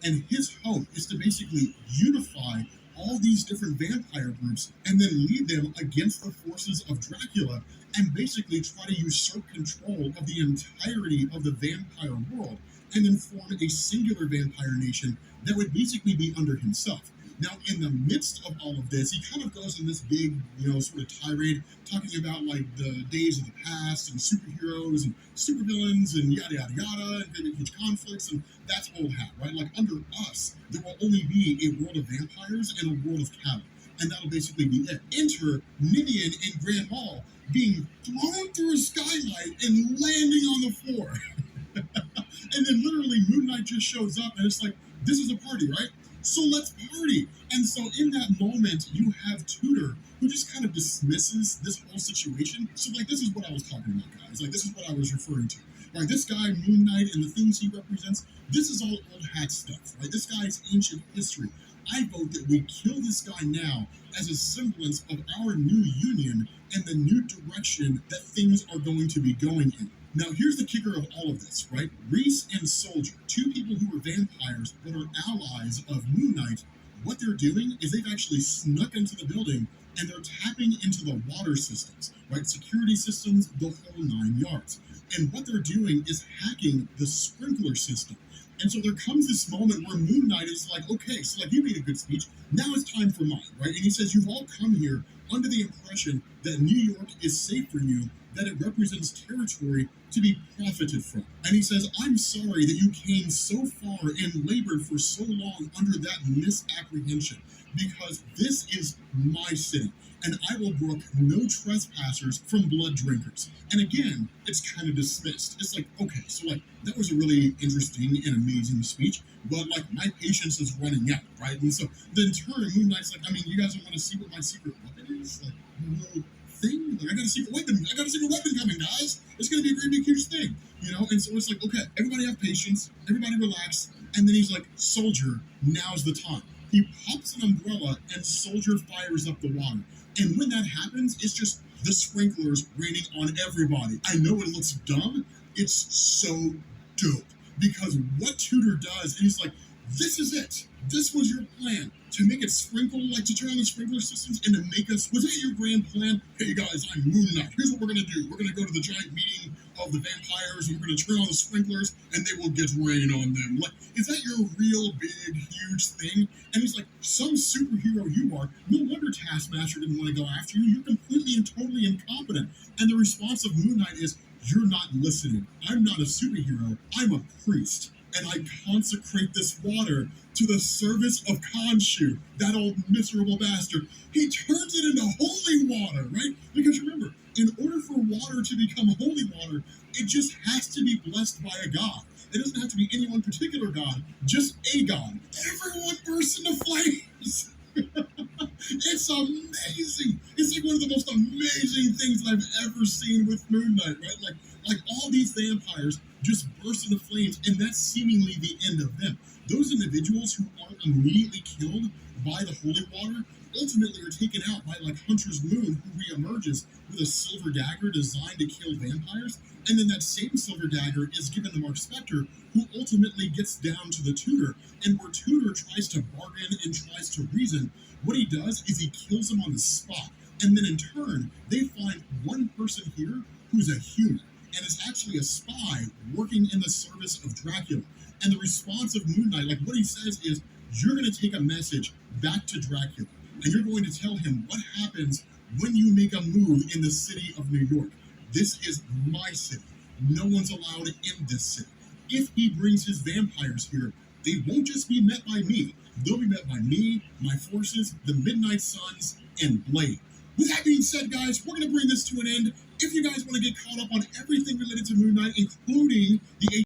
And his hope is to basically unify all these different vampire groups and then lead them against the forces of Dracula and basically try to usurp control of the entirety of the vampire world and then form a singular vampire nation that would basically be under himself. Now, in the midst of all of this, he kind of goes in this big, sort of tirade talking about like the days of the past and superheroes and supervillains and yada yada yada and huge conflicts, and that's old hat, right? Like under us, there will only be a world of vampires and a world of cattle, and that'll basically be it. Enter Ninian and Grand Hall being thrown through a skylight and landing on the floor. And then literally Moon Knight just shows up and it's like, this is a party, right? So let's party. And so in that moment, you have Tudor who just kind of dismisses this whole situation. So like, this is what I was talking about, guys. Like, this is what I was referring to. Like, this guy, Moon Knight, and the things he represents, this is all old hat stuff, right? This guy's ancient history. I vote that we kill this guy now as a semblance of our new union and the new direction that things are going to be going in. Now, here's the kicker of all of this, right? Reese and Soldier, two people who are vampires but are allies of Moon Knight, what they're doing is they've actually snuck into the building and they're tapping into the water systems, right? Security systems, the whole 9 yards. And what they're doing is hacking the sprinkler system. And so there comes this moment where Moon Knight is like, okay, so like you made a good speech, now it's time for mine, right? And he says, you've all come here under the impression that New York is safe for you, that it represents territory to be profited from. And he says, I'm sorry that you came so far and labored for so long under that misapprehension, because this is my city, and I will brook no trespassers from blood drinkers. And again, it's kind of dismissed. It's like, okay, so like, that was a really interesting and amazing speech, but like, my patience is running out, right? And so then turn, Moon Knight's like, I mean, you guys don't want to see what my secret weapon is? Like, thing. Like, I got a secret weapon. I got a secret weapon coming, guys. It's going to be a great big huge thing, And so it's like, okay, everybody have patience. Everybody relax. And then he's like, Soldier, now's the time. He pops an umbrella and Soldier fires up the water. And when that happens, it's just the sprinklers raining on everybody. I know it looks dumb. It's so dope. Because what Tudor does, and he's like, this is it. This was your plan, to make it sprinkle, like to turn on the sprinkler systems and to make us, was that your grand plan? Hey guys, I'm Moon Knight. Here's what we're going to do. We're going to go to the giant meeting of the vampires and we're going to turn on the sprinklers and they will get rain on them. Like, is that your real big, huge thing? And he's like, some superhero you are. No wonder Taskmaster didn't want to go after you. You're completely and totally incompetent. And the response of Moon Knight is, you're not listening. I'm not a superhero. I'm a priest. And I consecrate this water to the service of Khonshu, that old miserable bastard. He turns it into holy water, right? Because remember, in order for water to become holy water, it just has to be blessed by a god. It doesn't have to be any one particular god, just a god. Everyone bursts into flames. It's amazing. It's like one of the most amazing things that I've ever seen with Moon Knight, right? Like all these vampires just burst into flames, and that's seemingly the end of them. Those individuals who aren't immediately killed by the holy water ultimately are taken out by like Hunter's Moon, who reemerges with a silver dagger designed to kill vampires, and then that same silver dagger is given to Mark Spector, who ultimately gets down to the Tudor, and where Tudor tries to bargain and tries to reason, what he does is he kills him on the spot, and then in turn, they find one person here who's a human, and is actually a spy working in the service of Dracula. And the response of Moon Knight, like what he says is, you're going to take a message back to Dracula, and you're going to tell him what happens when you make a move in the city of New York. This is my city. No one's allowed in this city. If he brings his vampires here, they won't just be met by me. They'll be met by me, my forces, the Midnight Suns, and Blade. With that being said, guys, we're going to bring this to an end. If you guys want to get caught up on everything related to Moon Knight, including the